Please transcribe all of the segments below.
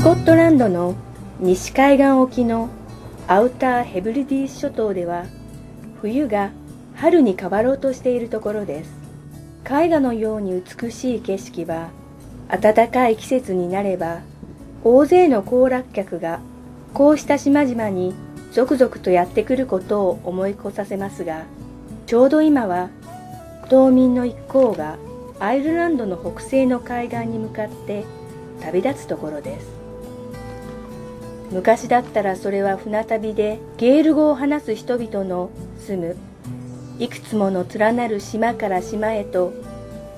スコットランドの西海岸沖のアウターヘブリディス諸島では冬が春に変わろうとしているところです。絵画のように美しい景色は暖かい季節になれば大勢の行楽客がこうした島々に続々とやってくることを思い起こさせますが、ちょうど今は島民の一行がアイルランドの北西の海岸に向かって旅立つところです。昔だったらそれは船旅でゲール語を話す人々の住むいくつもの連なる島から島へと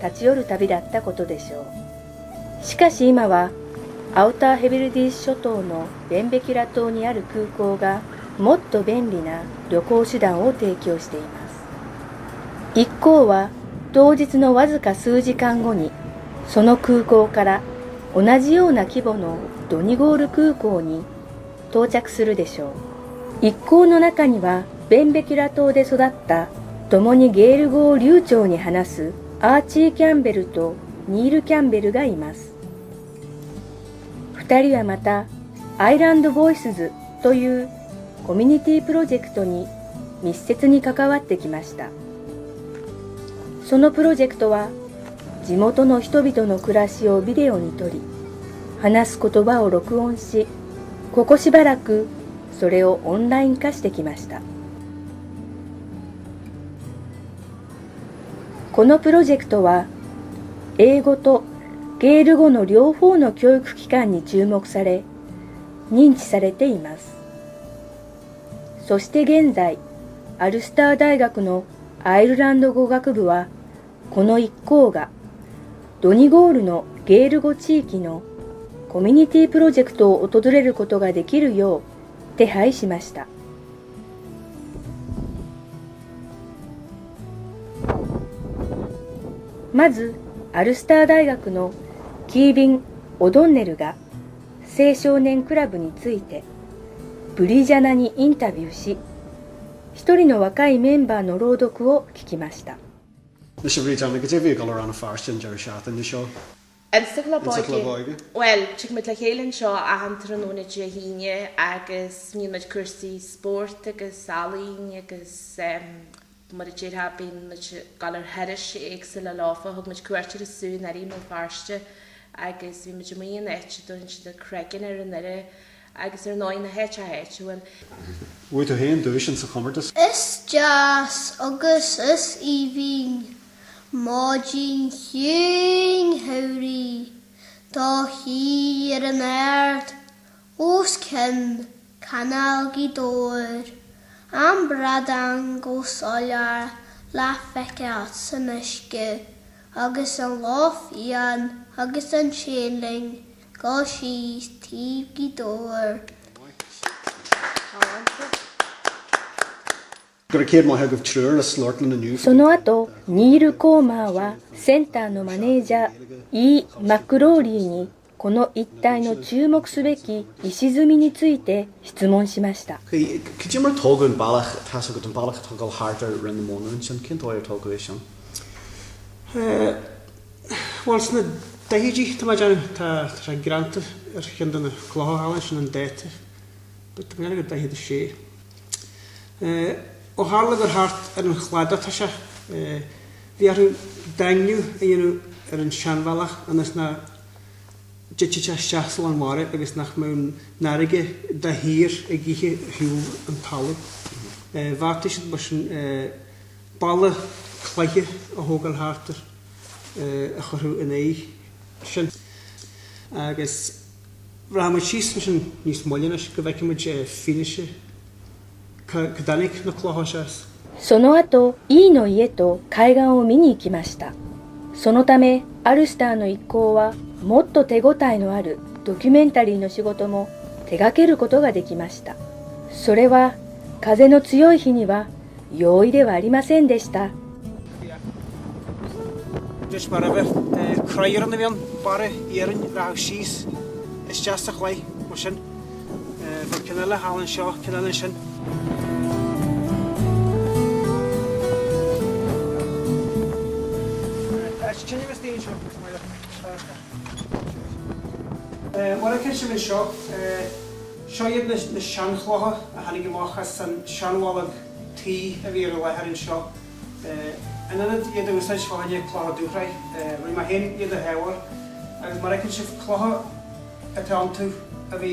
立ち寄る旅だったことでしょう。しかし今はアウターヘブリディス諸島のベンベキュラ島にある空港がもっと便利な旅行手段を提供しています。一行は当日のわずか数時間後にその空港から同じような規模のドニゴール空港に到着するでしょう。一行の中にはベンベキュラ島で育った共にゲール語を流暢に話すアーチー・キャンベルとニール・キャンベルがいます。二人はまたアイランド・ボイスズというコミュニティプロジェクトに密接に関わってきました。そのプロジェクトは地元の人々の暮らしをビデオに撮り、話す言葉を録音し、ここしばらくそれをオンライン化してきました。このプロジェクトは英語とゲール語の両方の教育機関に注目され認知されています。そして現在アルスター大学のアイルランド語学部はこの一行がドニゴールのゲール語地域のコミュニティプロジェクトを訪れることができるよう手配しました。まずアルスター大学のキービン・オドンネルが青少年クラブについてブリジャナにインタビューし、一人の若いメンバーの朗読を聞きました。Yn Ystafla boigi. Wel, ti'n gwybod le chael yn sio a hantar yn o'n edrych hynny agos ni'n mynd cwrsi sport agos salin agos mae'r edrych habyn gael yr heris eich sy'n la lofa hwg mynd cwrsi'r sŵn ar un mewn farste agos fi'n mynd ymwyn eich dwi'n sydd y cregyn ar yn ere agos yr noen a hech a hech. Wyt o hen dwys yn sy'n chymryd? Is jas agos is i fi'n Modjin hyn hawri, do hir yn erd, os cyn canal gydor, am bradang o solar, laffec at sy'n ysgu, agos yn loff ian, agos yn sienling, go sy'n tîf gydor.その後、ニール・コーマーはセンターのマネージャーイー・マクローリーにこの一帯の注目すべき石積みについて質問しました。O harla yr hart yn chlada ta siya. Fi ar dangw yn sianfalach yn ys na jitcha siasol yn wario agos nach mewn narige da hir y gihi hiw yn talu. Fart eisiau bwys yn bala claiche o hogal hartar a chorw yn ei sian. Agos rhaid mae chys yn nis molyn as gyfec yn mynd finisheその後、イーの家と海岸を見に行きました。そのため、アルスターの一行はもっと手応えのあるドキュメンタリーの仕事も手掛けることができました。それは、風の強い日には容易ではありませんでした。Wel, I cyn sio, sioed na sian chlocha, a hannig ymwachas yn sianwalag tŷ y fi ar y leher yn sio. Yn yna iad y wysau sio hynny clocha dwchrau, rwy'n mae hyn iad y hewer, ac mae'r cyn sio clocha y tantw a fi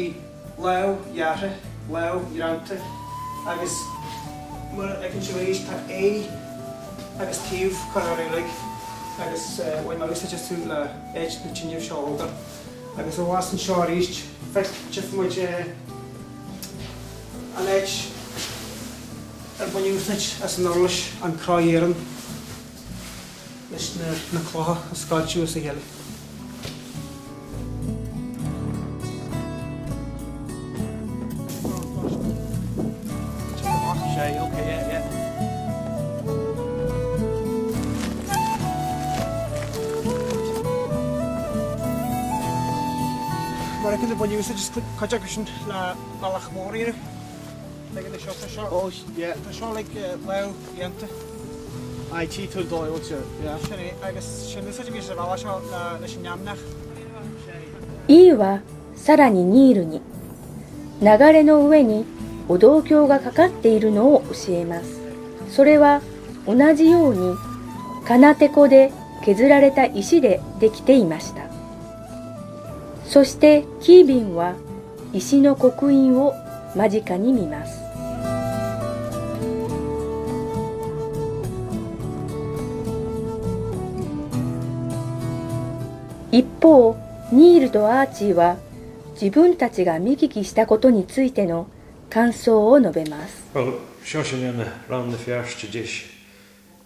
lew, iarre, lew, iarante, ac mae'r cyn sio eich ta ac tif correurig, ac wy'n mae wysau jyst yw'n eich na chynnyw sio older. Ac o was yn sio ar eich, fel jyst mwyd an eich bod ni'n wrthyd as yn orlwys an croi eiryn nes na clocha a sgadsiw as y hel. Mae'r ecyn bod ni'n wrthyd jyst codja gwysyn la lach môr i'r like in the shop, Oh, yeah. The shop like lew, iante. Ai, ti tw'r doi o ti? Yeah. Sian ddysg ydych chi'n fawr sian na sy'n iamnach. E はさらにニールに流れの上にお銅鏡がかかっているのを教えます。それは同じように金手粉で削られた石でできていました。そしてキービンは石の刻印を間近に見ます。一方、ニールとアーチーは自分たちが見聞きしたことについての感想を述べます。Wel, siosyn yn rhan y ffiarst y dish.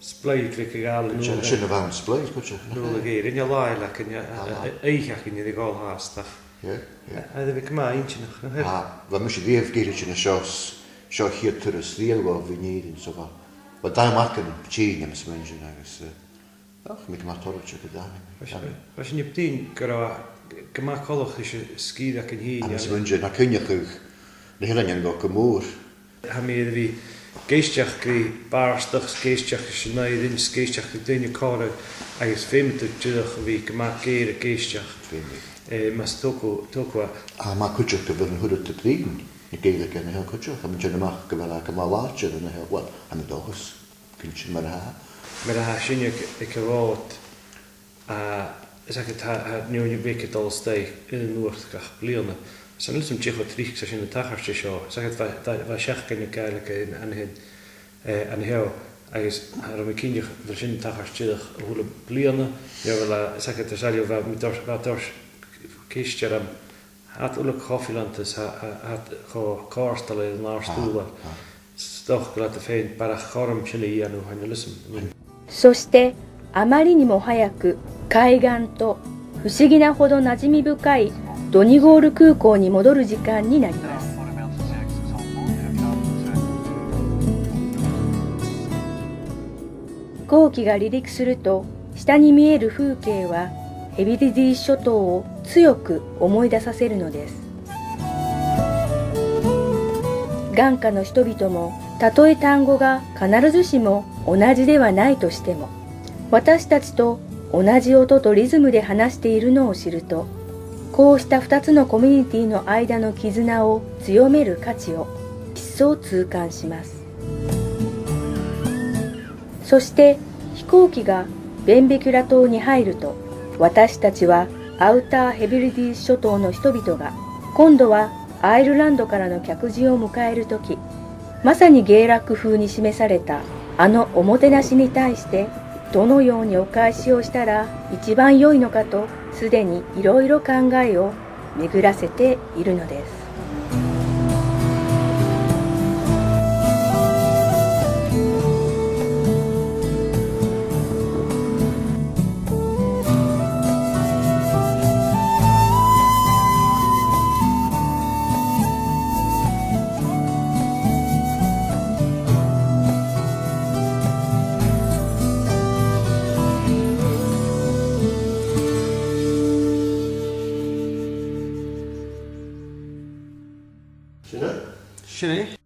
Sblaid fi gael yn nhw. Sy'n y fan sblaid, gwtio. Nhw'n y geir. Yn y lael ac yn eich ac yn y ddigol hastach. Ie. A dde fi cyma un ti'n o'ch. A, fa mysio ddief geir yn y sio hir tyr ys ddiel o fi nid yn so fa. Fa da marc yn tîn am ysmyn sy'n agos. Ach, mi gyma torw ti'n gyda. Fa sy'n yb dyn gyda gyma colwch eisiau sgyd ac yn hyn. Am ysmyn sy'n acynioch ych. Na hyn yn go gymwr. Ha mi iddo fi geistiach gri barstach geistiach sy'n naid yn geistiach gyda dyn i corau agos ffeimd ydych fi gyma geir y geistiach. Mas tocwa. A mae cwtioch gyfer yn hwyrwyd y drin. Ni geir ag yn y hel cwtioch. A mae'n dyn ymach gyfer ac yma larger yn y hel. Wel, am y dochus. Cynch yn mae'r ha. Mae'r ha sy'n y cyfod. A ysag ha niwn i bec y dol stau yn nwyrth gach bliona. Sa'n lysym tiech o trich sy'n y tachar sy'n sio. Ysag fa siach gan y gael ac yn hyn. Yn hew. Agos ar ym cynnych fel sy'n tachar sy'n hwyl y bliona. Ysag y salio fa dors ceistir am hat ulig koffilantes hat korstal yn ar stúla. Stoch glad fein bara chorm chili anu hanalism. そしてあまりにも早く海岸と不思議なほど馴染み深いドニゴール空港に戻る時間になります。飛行機が離陸すると下に見える風景はヘビリディ諸島を強く思い出させるのです。眼下の人々もたとえ単語が必ずしも同じではないとしても私たちと同じ音とリズムで話しているのを知るとこうした2つのコミュニティの間の絆を強める価値を一層痛感します。そして飛行機がベンベキュラ島に入ると私たちはアウターヘビリディ諸島の人々が今度はアイルランドからの客人を迎えるときまさにゲーラック風に示されたあのおもてなしに対してどのようにお返しをしたら一番良いのかとすでにいろいろ考えを巡らせているのです。Sy'n e? Sy'n e?